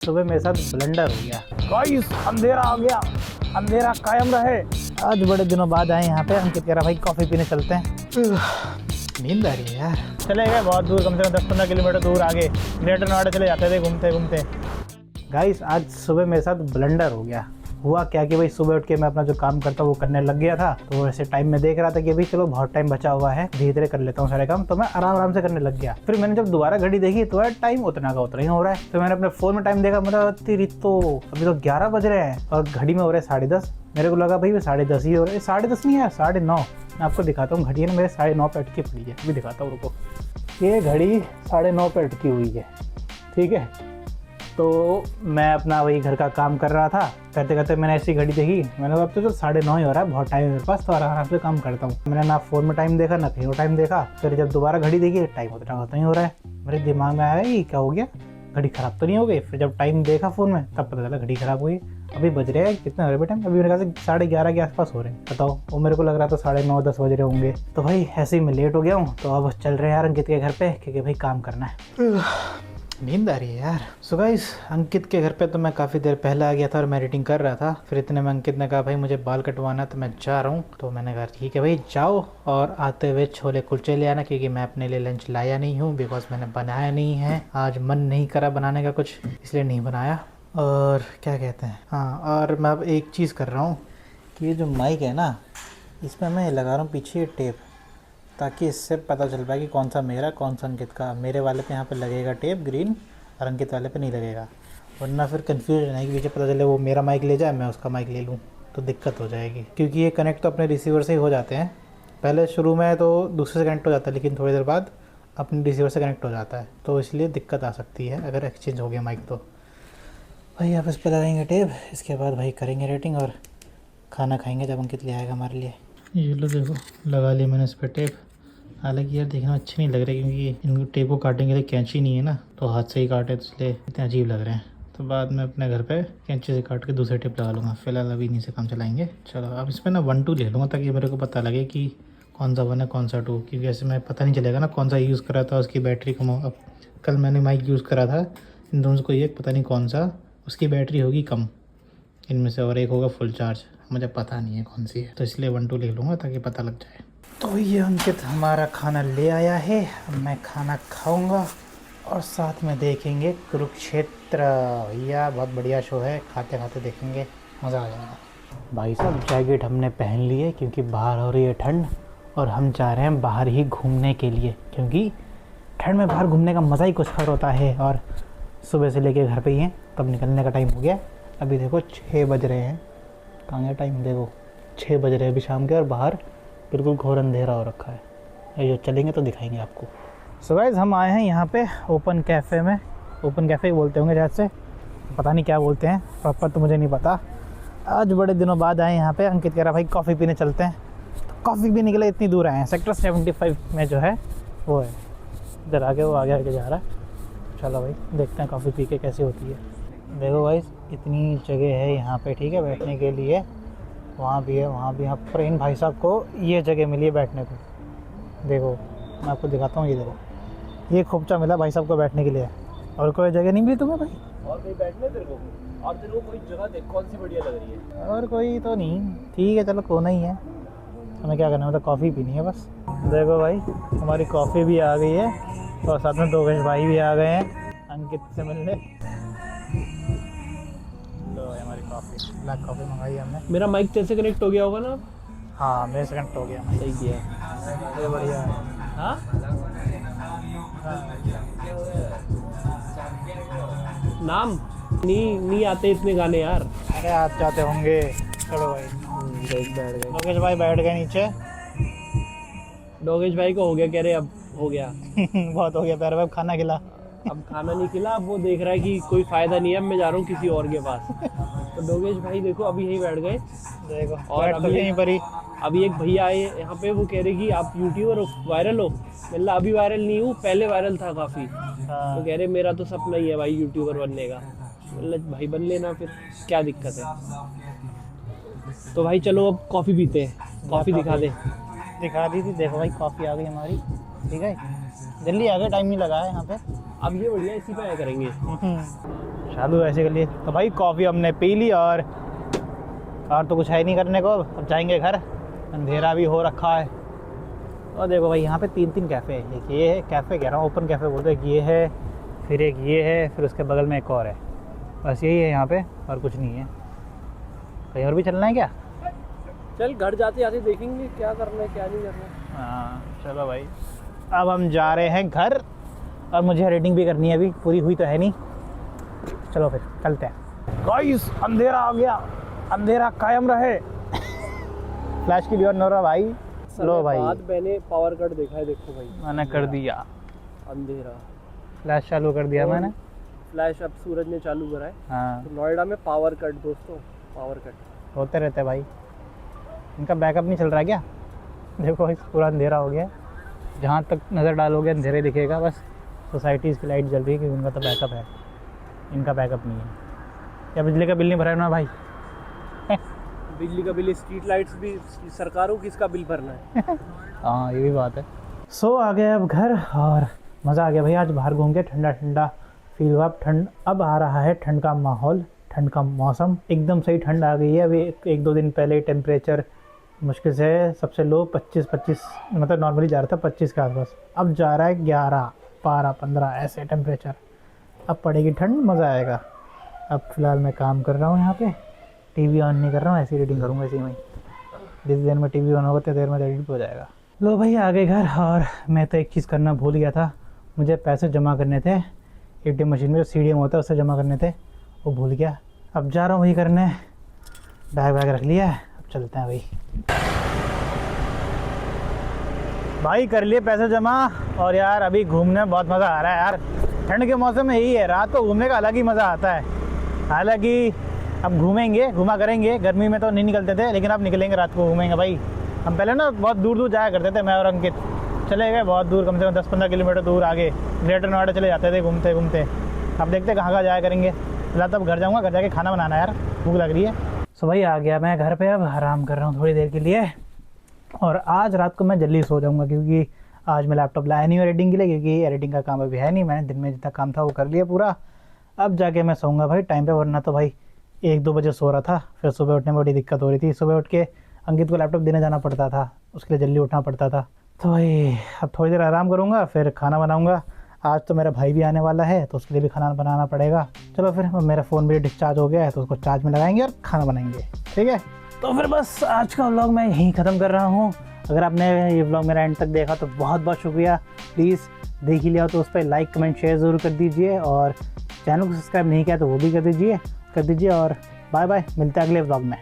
सुबह मेरे साथ ब्लंडर हो गया। गाइस अंधेरा आ गया, अंधेरा कायम रहे। आज बड़े दिनों बाद आए यहाँ पे। अंकित कह रहा भाई कॉफ़ी पीने चलते हैं। नींद आ रही है यार। चले गए बहुत दूर, कम से कम 10-15 किलोमीटर दूर आगे ग्रेटर नोएडा चले जाते थे घूमते घूमते। गाइस आज सुबह मेरे साथ ब्लंडर हो गया। हुआ क्या कि भाई सुबह उठ के मैं अपना जो काम करता हूँ वो करने लग गया था। तो ऐसे टाइम में देख रहा था कि भाई चलो बहुत टाइम बचा हुआ है, धीरे धीरे कर लेता हूँ सारे काम। तो मैं आराम आराम से करने लग गया। फिर मैंने जब दोबारा घड़ी देखी तो यार टाइम उतना का उतना ही हो रहा है। तो मैंने अपने फ़ोन में टाइम देखा, मतलब तेरी तो अभी तो 11 बज रहे हैं और घड़ी में हो रहे हैं 10:30। मेरे को लगा भाई 10:30 ही हो रहे हैं। 10:30 नहीं है, 9:30। मैं आपको दिखाता हूँ, घड़ी है ना मेरे 9:30 पे अटकी पड़ी है। अभी दिखाता हूँ, रुको। ये घड़ी 9:30 पे अटकी हुई है, ठीक है। तो मैं अपना वही घर का काम कर रहा था, करते करते मैंने ऐसी घड़ी देखी। मैंने कहा अब तो 9:30 ही हो रहा है, बहुत टाइम है मेरे पास, तो आराम से काम करता हूँ। मैंने ना फ़ोन में टाइम देखा ना कहीं और टाइम देखा। फिर जब दोबारा घड़ी देखी टाइम उतना ही हो रहा है। मेरे दिमाग में आया ये क्या हो गया, घड़ी ख़राब तो नहीं हो गई। फिर जब टाइम देखा फ़ोन में तब पता चला घड़ी ख़राब हुई। अभी बज रहे हैं कितने हो रहे बेटा, अभी मेरे ख्याल से 11:30 के आसपास हो रहे हैं। बताओ, वो मेरे को लग रहा था 9:30-10 बज रहे होंगे। तो भाई ऐसे ही मैं लेट हो गया हूँ। तो अब चल रहे हैं यार अंकित के घर पे, क्योंकि भाई काम करना है। नींद आ रही है यार। सो गाइस अंकित के घर पे तो मैं काफ़ी देर पहले आ गया था और मैं एडिटिंग कर रहा था। फिर इतने में अंकित ने कहा भाई मुझे बाल कटवाना, तो मैं जा रहा हूँ। तो मैंने कहा ठीक है भाई जाओ, और आते हुए छोले कुलचे ले आना, क्योंकि मैं अपने लिए लंच लाया नहीं हूँ, बिकॉज मैंने बनाया नहीं है। आज मन नहीं करा बनाने का कुछ, इसलिए नहीं बनाया। और क्या कहते हैं, हाँ, और मैं अब एक चीज़ कर रहा हूँ कि ये जो माइक है ना, इसमें मैं लगा रहा हूँ पीछे टेप, ताकि इससे पता चल पाए कि कौन सा मेरा कौन सा अंकित का। मेरे वाले पे यहाँ पे लगेगा टेप ग्रीन और अंकित वाले पे नहीं लगेगा, वरना फिर कन्फ्यूजन है कि पीछे पता चले वो मेरा माइक ले जाए मैं उसका माइक ले लूँ, तो दिक्कत हो जाएगी। क्योंकि ये कनेक्ट तो अपने रिसीवर से ही हो जाते हैं। पहले शुरू में तो दूसरे से कनेक्ट हो जाता है, लेकिन थोड़ी देर बाद अपने रिसीवर से कनेक्ट हो जाता है, तो इसलिए दिक्कत आ सकती है अगर एक्सचेंज हो गया माइक। तो भाई आप इस पर लगाएंगे टेप, इसके बाद भाई करेंगे रेटिंग और खाना खाएंगे जब अंकित ले आएगा हमारे लिए। ये लो देखो, लगा लिया मैंने इस पर टेप। हालांकि यार देखना अच्छे नहीं लग रहे, क्योंकि इनको टेप को काटेंगे तो कैंची नहीं है ना, तो हाथ से ही काटे, तो इसलिए इतने अजीब लग रहे हैं। तो बाद में अपने घर पे कैंची से काट के दूसरे टेप लगा लूँगा। फिलहाल अभी इन्हीं से काम चलाएंगे। चलो अब इस पर ना 1-2 ले लूँगा, ताकि मेरे को पता लगे कि कौन सा 1 है कौन सा 2, क्योंकि ऐसे मैं पता नहीं चलेगा ना कौन सा यूज़ करा था, उसकी बैटरी कम हो। अब कल मैंने माइक यूज़ करा था, इन दोनों से कोई एक पता नहीं कौन सा, उसकी बैटरी होगी कम इनमें से, और एक होगा फुल चार्ज, मुझे पता नहीं है कौन सी है। तो इसलिए 1-2 ले लूँगा ताकि पता लग जाए। तो ये अंकित हमारा खाना ले आया है, अब मैं खाना खाऊंगा और साथ में देखेंगे कुरुक्षेत्र। भैया बहुत बढ़िया शो है, खाते खाते देखेंगे, मज़ा आ जाएगा। भाई साहब जैकेट हमने पहन ली है क्योंकि बाहर हो रही है ठंड, और हम जा रहे हैं बाहर ही घूमने के लिए, क्योंकि ठंड में बाहर घूमने का मज़ा ही कुछ और होता है। और सुबह से लेके घर पे ही हैं, तब निकलने का टाइम हो गया। अभी देखो 6 बज रहे हैं, कहाँ गया टाइम, देखो 6 बज रहे हैं अभी शाम के, और बाहर बिल्कुल घोर अंधेरा हो रखा है। ये चलेंगे तो दिखाएंगे आपको। सो गाइस हम आए हैं यहाँ पे ओपन कैफ़े में। ओपन कैफ़े ही बोलते होंगे शायद से, पता नहीं क्या बोलते हैं प्रॉपर, तो मुझे नहीं पता। आज बड़े दिनों बाद आए यहाँ पे। अंकित कह रहा भाई कॉफ़ी पीने चलते हैं, तो कॉफ़ी पीने के लिए इतनी दूर आए हैं। सेक्टर 75 में जो है वो है, इधर आगे, वो आगे आगे जा रहा है। चलो भाई देखते हैं कॉफ़ी पी के कैसी होती है। देखो भाई इतनी जगह है यहाँ पे, ठीक है, बैठने के लिए। वहाँ भी है, वहाँ भी। यहाँ पर इन भाई साहब को ये जगह मिली है बैठने को। देखो मैं आपको दिखाता हूँ, ये देखो, ये खोपचा मिला भाई साहब को बैठने के लिए। और कोई जगह नहीं मिली तुम्हें भाई? और कहीं बैठने तेरे को, और तेरे को कोई जगह देख कौन सी बढ़िया लग रही है? और कोई तो नहीं, ठीक है चलो कोना ही है। हमें क्या करना है, मतलब कॉफ़ी पीनी है बस। देखो भाई हमारी कॉफ़ी भी आ गई है, और साथ में दोगेश भाई भी आ गए हैं अंकित से मिलने। हमारी कॉफ़ी, ब्लैक कॉफ़ी मंगाई हमने। मेरा माइक तेरे से कनेक्ट हो गया होगा ना? हाँ मेरे से कनेक्ट हो गया। सही किया। ये बढ़िया है। हाँ नाम नहीं आते इतने गाने यार। अरे आप जाते होंगे। चलो भाई बैठ गए। लोकेश भाई बैठ गए नीचे। डोगेश भाई को हो गया, कह रहे अब हो गया। बहुत हो गया प्यारे भाई, खाना खिला। अब खाना नहीं खिला, अब वो देख रहा है कि कोई फायदा नहीं है, अब मैं जा रहा हूँ किसी और के पास। तो डोगेश भाई देखो अभी यहीं बैठ गए। देखो और बैठ तो अभी यहीं पर ही। अभी एक भैया आए यहाँ पे, वो कह रहे कि आप यूट्यूबर हो, वायरल हो। मतलब अभी वायरल नहीं हूँ, पहले वायरल था काफ़ी। हाँ। तो कह रहे मेरा तो सपना ही है भाई यूट्यूबर बनने का। मतलब भाई बन लेना, फिर क्या दिक्कत है। तो भाई चलो अब कॉफ़ी पीते हैं, कॉफ़ी दिखा दे। दिखा दी थी, देखो भाई कॉफ़ी आ गई हमारी, ठीक है। जल्दी आ गए, टाइम नहीं लगा है यहाँ पे। अब ये बढ़िया इसी पे आया करेंगे। चालू ऐसे कर लिए। तो भाई कॉफ़ी हमने पी ली और तो कुछ है नहीं करने को। अब जाएंगे घर, अंधेरा भी हो रखा है। और देखो भाई यहाँ पे 3 कैफ़े हैं। एक ये है कैफ़े, कह रहा हूँ ओपन कैफ़े बोलते हैं। ये है, फिर एक ये है, फिर उसके बगल में एक और है। बस यही है यहाँ पे और कुछ नहीं है। कहीं और भी चलना है क्या? चल घर जाते जाते देखेंगे क्या करना है क्या नहीं करना है। हाँ चलो भाई, अब हम जा रहे हैं घर और मुझे एडिटिंग भी करनी है, अभी पूरी हुई तो है नहीं। चलो फिर चलते हैं। गाइस अंधेरा आ गया, अंधेरा कायम रहे। फ्लैश की लियो नोरा भाई। लो भाई बाद मैंने पावर कट देखा है, देखो भाई मैंने कर दिया, अंधेरा। फ्लैश चालू कर दिया मैंने। फ्लैश अब सूरज ने चालू करा है। हाँ तो नोएडा में पावर कट दोस्तों, पावर कट होते रहते भाई। इनका बैकअप नहीं चल रहा है क्या? देखो भाई पूरा अंधेरा हो गया, जहाँ तक नज़र डालोगे अंधेरे दिखेगा बस। सोसाइटीज़ की लाइट जल रही है क्योंकि उनका तो बैकअप है, इनका बैकअप नहीं है। या बिजली का बिल नहीं भरा है ना भाई? बिजली का बिल, स्ट्रीट लाइट्स भी सरकारों किसका बिल भरना है। हाँ ये भी बात है। सो आ गए अब घर और मज़ा आ गया भाई। आज बाहर घूम के ठंडा ठंडा फील हुआ। ठंड अब आ रहा है, ठंड का माहौल, ठंड का मौसम, एकदम सही ठंड आ गई है। अभी 1-2 दिन पहले टेम्परेचर मुश्किल से सबसे लो 25 मतलब नॉर्मली जा रहा था 25 के आसपास। अब जा रहा है 11, 12, 15 ऐसे टेम्परेचर। अब पड़ेगी ठंड, मज़ा आएगा। अब फ़िलहाल मैं काम कर रहा हूँ यहाँ पे, टीवी ऑन नहीं कर रहा हूँ, ऐसी रीडिंग करूँगा इसी में। जिस देर में टीवी ऑन होगा उतनी देर में एडिट हो जाएगा। लो भाई आ गए घर और मैं तो एक चीज़ करना भूल गया था। मुझे पैसे जमा करने थे ATM मशीन में, जो CDM होता है उससे जमा करने थे, वो भूल गया। अब जा रहा हूँ वही करने। बैग रख लिया है, अब चलते हैं भाई कर लिए पैसे जमा। और यार अभी घूमने में बहुत मज़ा आ रहा है यार। ठंड के मौसम में यही है, रात को घूमने का अलग ही मज़ा आता है। हालांकि अब घूमा करेंगे, गर्मी में तो नहीं निकलते थे, लेकिन अब निकलेंगे, रात को घूमेंगे भाई। हम पहले ना बहुत दूर जाया करते थे, मैं और अंकित चले गए बहुत दूर, कम से कम 10-15 किलोमीटर दूर आगे ग्रेटर नोएडा चले जाते थे घूमते घूमते। अब देखते कहाँ जाया करेंगे। फिलहाल तब घर जाऊँगा, घर जाके खाना बनाना यार, भूख लग रही है। सो भाई आ गया मैं घर पे, अब आराम कर रहा हूँ थोड़ी देर के लिए। और आज रात को मैं जल्दी सो जाऊँगा क्योंकि आज मैं लैपटॉप लाया नहीं हूँ एडिटिंग के लिए, क्योंकि एडिटिंग का काम अभी है नहीं। मैंने दिन में जितना काम था वो कर लिया पूरा। अब जाके मैं सोऊंगा भाई टाइम पे, वरना तो भाई 1-2 बजे सो रहा था, फिर सुबह उठने में बड़ी दिक्कत हो रही थी। सुबह उठ के अंकित को लैपटॉप देने जाना पड़ता था, उसके लिए जल्दी उठना पड़ता था। तो भाई अब थोड़ी देर आराम करूँगा, फिर खाना बनाऊँगा। आज तो मेरा भाई भी आने वाला है तो उसके लिए भी खाना बनाना पड़ेगा। चलो फिर मेरा फ़ोन भी डिस्चार्ज हो गया है तो उसको चार्ज में लगाएंगे और खाना बनाएंगे, ठीक है। तो फिर बस आज का व्लॉग मैं यहीं ख़त्म कर रहा हूँ। अगर आपने ये व्लॉग मेरा एंड तक देखा तो बहुत बहुत शुक्रिया। प्लीज़ देख ही लिया तो उस पर लाइक कमेंट शेयर ज़रूर कर दीजिए, और चैनल को सब्सक्राइब नहीं किया तो वो भी कर दीजिए। और बाय बाय, मिलते हैं अगले व्लॉग में।